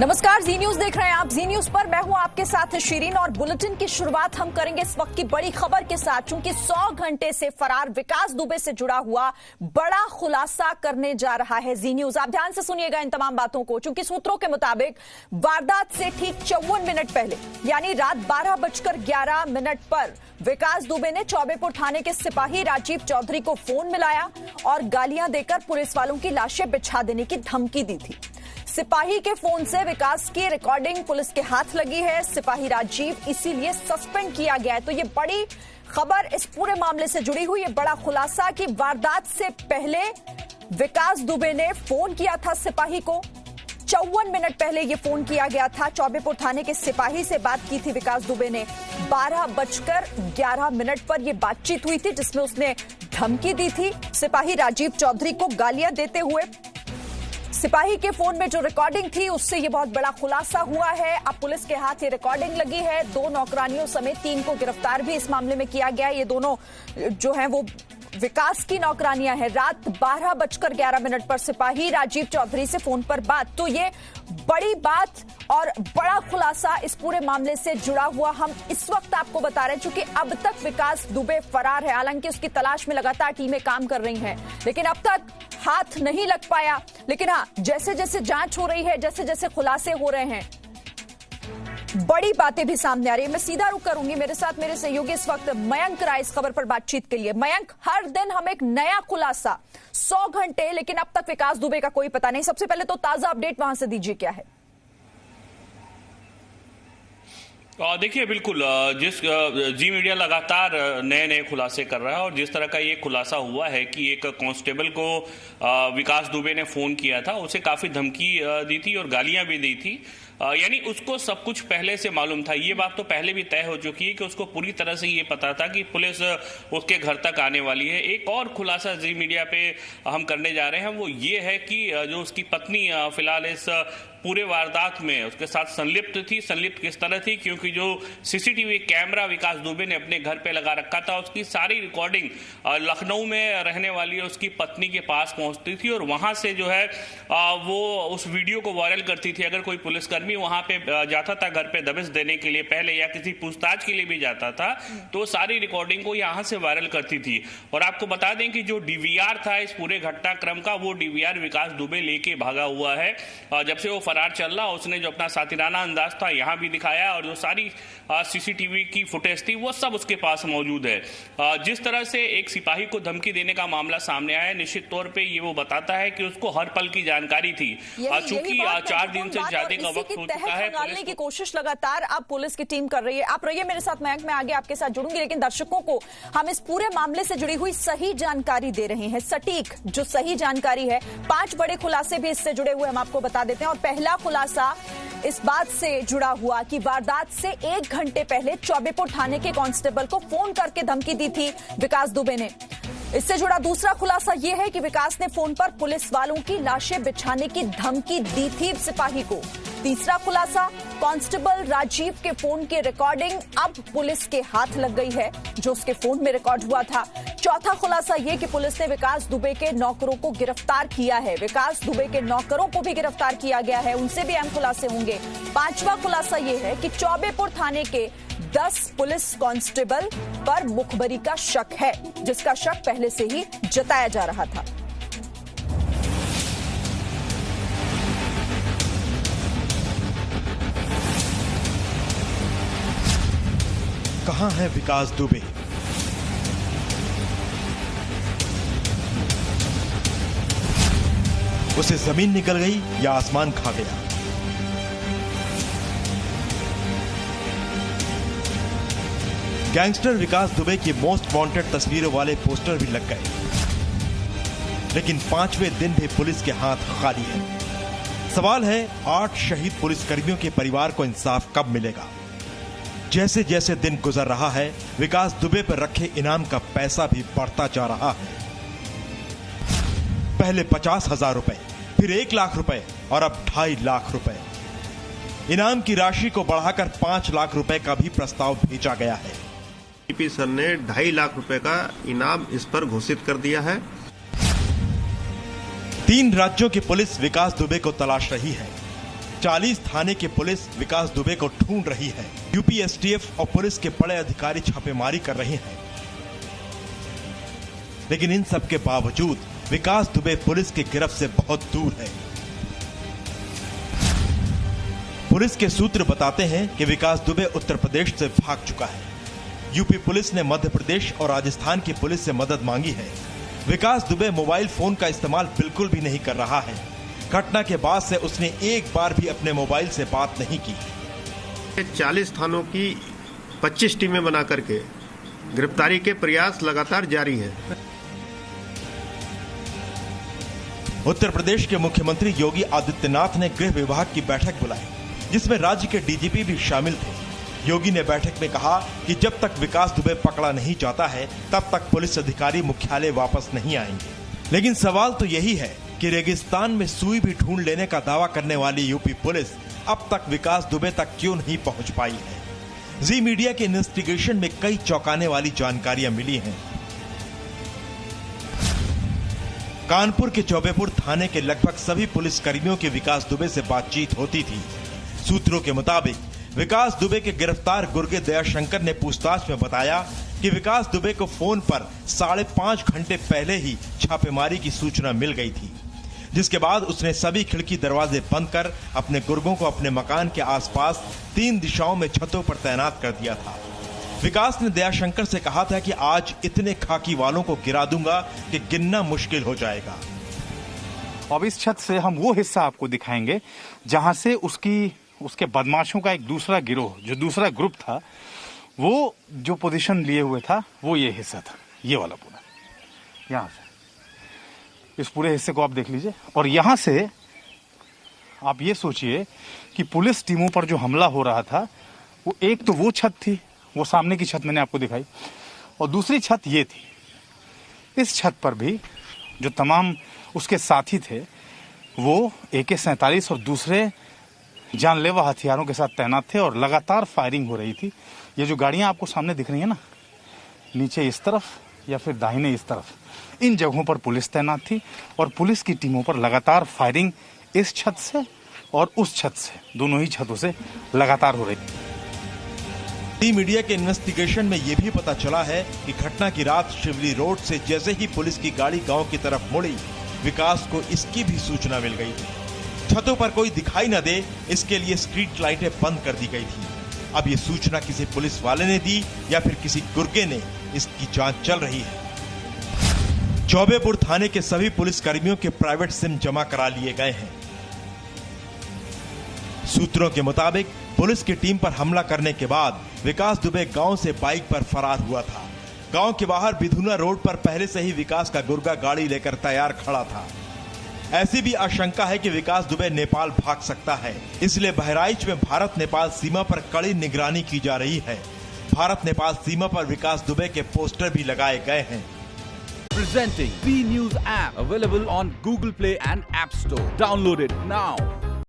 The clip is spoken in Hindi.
नमस्कार, जी न्यूज देख रहे हैं आप। जी न्यूज पर मैं हूं आपके साथ शीरीन और बुलेटिन की शुरुआत हम करेंगे इस वक्त की बड़ी खबर के साथ। चूंकि 100 घंटे से फरार विकास दुबे से जुड़ा हुआ बड़ा खुलासा करने जा रहा है जी न्यूज। आप ध्यान से सुनिएगा इन तमाम बातों को। चूंकि सूत्रों के मुताबिक वारदात से ठीक 54 मिनट पहले यानी रात 12:11 पर विकास दुबे ने चौबेपुर थाने के सिपाही राजीव चौधरी को फोन मिलाया और गालियां देकर पुलिस वालों की लाशें बिछा देने की धमकी दी थी। सिपाही के फोन से विकास की रिकॉर्डिंग पुलिस के हाथ लगी है। सिपाही राजीव इसीलिए सस्पेंड किया गया है। तो ये बड़ी खबर इस पूरे मामले से जुड़ी हुई है। बड़ा खुलासा कि वारदात से पहले विकास दुबे ने फोन किया था सिपाही को। 54 मिनट पहले ये फोन किया गया था। चौबेपुर थाने के सिपाही से बात की थी विकास दुबे ने। 12:11 पर यह बातचीत हुई थी जिसमें उसने धमकी दी थी सिपाही राजीव चौधरी को गालियां देते हुए। सिपाही के फोन में जो रिकॉर्डिंग थी उससे ये बहुत बड़ा खुलासा हुआ है। अब पुलिस के हाथ ये रिकॉर्डिंग लगी है। 2 नौकरानियों समेत 3 को गिरफ्तार भी इस मामले में किया गया है। ये दोनों जो हैं वो विकास की नौकरानियां हैं। रात 12:11 पर सिपाही राजीव चौधरी से फोन पर बात। तो ये बड़ी बात और बड़ा खुलासा इस पूरे मामले से जुड़ा हुआ हम इस वक्त आपको बता रहे हैं। चूंकि अब तक विकास दुबे फरार है, हालांकि उसकी तलाश में लगातार टीमें काम कर रही हैं, लेकिन अब तक हाथ नहीं लग पाया। लेकिन हाँ, जैसे जैसे जांच हो रही है, जैसे जैसे खुलासे हो रहे हैं, बड़ी बातें भी सामने आ रही है। मैं सीधा रुख करूंगी, मेरे साथ मेरे सहयोगी इस वक्त मयंक राय इस खबर पर बातचीत के लिए। मयंक, हर दिन हम एक नया खुलासा, 100 घंटे, लेकिन अब तक विकास दुबे का कोई पता नहीं। सबसे पहले तो ताजा अपडेट वहां से दीजिए, क्या है? देखिए, बिल्कुल जिस जी मीडिया लगातार नए नए खुलासे कर रहा है और जिस तरह का ये खुलासा हुआ है कि एक कांस्टेबल को विकास दुबे ने फोन किया था, उसे काफी धमकी दी थी और गालियां भी दी थी। यानी उसको सब कुछ पहले से मालूम था। ये बात तो पहले भी तय हो चुकी है कि उसको पूरी तरह से ये पता था कि पुलिस उसके घर तक आने वाली है। एक और खुलासा जी मीडिया पे हम करने जा रहे हैं, वो ये है कि जो उसकी पत्नी फिलहाल इस पूरे वारदात में उसके साथ संलिप्त थी। संलिप्त किस तरह थी? क्योंकि जो सीसीटीवी कैमरा विकास दुबे ने अपने घर पे लगा रखा था, उसकी सारी रिकॉर्डिंग लखनऊ में रहने वाली उसकी पत्नी के पास पहुंचती थी और वहां से जो है वो उस वीडियो को वायरल करती थी। अगर कोई पुलिसकर्मी वहां पे जाता था घर पे दबिश देने के लिए पहले या किसी पूछताछ के लिए भी जाता था, तो सारी रिकॉर्डिंग को यहां से वायरल करती थी। और आपको बता दें कि जो डीवीआर था इस पूरे घटनाक्रम का, वो डीवीआर विकास दुबे लेके भागा हुआ है। जब से वो फरार चल रहा, उसने जो अपना सातिराना अंदाज था यहां भी दिखाया और जो सारी सीसीटीवी की फुटेज थी वो सब उसके पास मौजूद है। जिस तरह से एक सिपाही को धमकी देने का मामला सामने आया, निश्चित तौर पे ये वो बताता है कि उसको हर पल की जानकारी थी। चूंकि 4 दिन से ज्यादा का वक्त हो चुका है, निकालने की कोशिश लगातार अब पुलिस की टीम कर रही है। आप रहिए मेरे साथ मयंक, मैं आगे आपके साथ जुड़ूंगी, लेकिन दर्शकों को हम इस पूरे मामले से जुड़ी हुई सही जानकारी दे रहे हैं। सटीक जो सही जानकारी है, 5 बड़े खुलासे भी इससे जुड़े हुए हम आपको बता देते हैं। और पहला खुलासा इस बात से जुड़ा हुआ कि वारदात से 1 घंटे पहले चौबेपुर थाने के कांस्टेबल को फोन करके धमकी दी थी विकास दुबे ने। इससे जुड़ा दूसरा खुलासा यह है कि विकास ने फोन पर पुलिस वालों की लाशें बिछाने की धमकी दी थी सिपाही को। तीसरा खुलासा, कांस्टेबल राजीव के फोन की रिकॉर्डिंग अब पुलिस के हाथ लग गई है, जो उसके फोन में रिकॉर्ड हुआ था। चौथा खुलासा यह कि पुलिस ने विकास दुबे के नौकरों को गिरफ्तार किया है। विकास दुबे के नौकरों को भी गिरफ्तार किया गया है, उनसे भी अहम खुलासे होंगे। पांचवा खुलासा यह है कि चौबेपुर थाने के 10 पुलिस कांस्टेबल पर मुखबरी का शक है, जिसका शक पहले से ही जताया जा रहा था। कहां है विकास दुबे? उसे जमीन निकल गई या आसमान खा गया? गैंगस्टर विकास दुबे की मोस्ट वांटेड तस्वीरों वाले पोस्टर भी लग गए, लेकिन 5वें दिन भी पुलिस के हाथ खाली है। सवाल है, 8 शहीद पुलिसकर्मियों के परिवार को इंसाफ कब मिलेगा? जैसे जैसे दिन गुजर रहा है, विकास दुबे पर रखे इनाम का पैसा भी बढ़ता जा रहा है। पहले 50,000 रुपए, फिर 1 लाख रुपए और अब 2.5 लाख रुपए। इनाम की राशि को बढ़ाकर 5 लाख रुपए का भी प्रस्ताव भेजा गया है। सीपी सर ने 2.5 लाख रुपए का इनाम इस पर घोषित कर दिया है। 3 राज्यों की पुलिस विकास दुबे को तलाश रही है। 40 थाने की पुलिस विकास दुबे को ढूंढ रही है। यूपी एसटीएफ और पुलिस के बड़े अधिकारी छापेमारी कर रहे हैं, लेकिन इन सब के बावजूद विकास दुबे पुलिस की गिरफ्त से बहुत दूर है। पुलिस के सूत्र बताते हैं कि विकास दुबे उत्तर प्रदेश से भाग चुका है। यूपी पुलिस ने मध्य प्रदेश और राजस्थान की पुलिस से मदद मांगी है। विकास दुबे मोबाइल फोन का इस्तेमाल बिल्कुल भी नहीं कर रहा है। घटना के बाद से उसने एक बार भी अपने मोबाइल से बात नहीं की। 40 थानों की 25 टीमें बना करके गिरफ्तारी के प्रयास लगातार जारी है। उत्तर प्रदेश के मुख्यमंत्री योगी आदित्यनाथ ने गृह विभाग की बैठक बुलाई, जिसमें राज्य के डीजीपी भी शामिल थे। योगी ने बैठक में कहा कि जब तक विकास दुबे पकड़ा नहीं जाता है, तब तक पुलिस अधिकारी मुख्यालय वापस नहीं आएंगे। लेकिन सवाल तो यही है कि रेगिस्तान में सुई भी ढूंढ लेने का दावा करने वाली यूपी पुलिस अब तक विकास दुबे तक क्यों नहीं पहुंच पाई है। जी मीडिया के इन्वेस्टिगेशन में कई चौंकाने वाली जानकारियां मिली हैं। कानपुर के चौबेपुर थाने के लगभग सभी पुलिस कर्मियों की विकास दुबे से बातचीत होती थी। सूत्रों के मुताबिक विकास दुबे के गिरफ्तार गुर्गे दयाशंकर ने पूछताछ में बताया कि विकास दुबे को फोन पर 5.5 घंटे पहले ही छापेमारी की सूचना मिल गई थी, जिसके बाद उसने सभी खिड़की दरवाजे बंद कर अपने गुर्गों को अपने मकान के आसपास 3 दिशाओं में छतों पर तैनात कर दिया था। विकास ने दयाशंकर से कहा था कि आज इतने खाकी वालों को गिरा दूंगा कि गिनना मुश्किल हो जाएगा। अब इस छत से हम वो हिस्सा आपको दिखाएंगे जहां से उसके बदमाशों का एक दूसरा गिरोह, जो दूसरा ग्रुप था, वो जो पोजीशन लिए हुए था, वो ये हिस्सा था, ये वाला पूरा। यहां से इस पूरे हिस्से को आप देख लीजिए। और यहां से आप ये सोचिए कि पुलिस टीमों पर जो हमला हो रहा था, वो एक तो वो छत थी, वो सामने की छत मैंने आपको दिखाई, और दूसरी छत ये थी। इस छत पर भी जो तमाम उसके साथी थे, वो AK-47 और दूसरे जानलेवा हथियारों के साथ तैनात थे और लगातार फायरिंग हो रही थी। ये जो गाड़ियां आपको सामने दिख रही है ना, नीचे इस तरफ या फिर दाहिने इस तरफ, इन जगहों पर पुलिस तैनात थी और पुलिस की टीमों पर लगातार फायरिंग इस छत से और उस छत से, दोनों ही छतों से लगातार हो रही थी। टी मीडिया के इन्वेस्टिगेशन में यह भी पता चला है कि घटना की रात शिवली रोड से जैसे ही पुलिस की गाड़ी गांव की तरफ मुड़ी, विकास को इसकी भी सूचना मिल गई थी। छतों पर कोई दिखाई न दे, इसके लिए स्ट्रीट लाइटें बंद कर दी गई थी। अब ये सूचना किसी पुलिस वाले ने दी या फिर किसी गुर्गे ने, इसकी जांच चल रही है। चौबेपुर थाने के सभी पुलिस कर्मियों के प्राइवेट सिम जमा करा लिए गए हैं। सूत्रों के मुताबिक पुलिस की टीम पर हमला करने के बाद विकास दुबे गांव से बाइक पर फरार हुआ था। गांव के बाहर बिधुना रोड पर पहले से ही विकास का गुर्गा गाड़ी लेकर तैयार खड़ा था। ऐसी भी आशंका है कि विकास दुबे नेपाल भाग सकता है, इसलिए बहराइच में भारत नेपाल सीमा पर कड़ी निगरानी की जा रही है। भारत नेपाल सीमा पर विकास दुबे के पोस्टर भी लगाए गए हैं। Presenting B News app, available on Google Play and App Store. Download it now.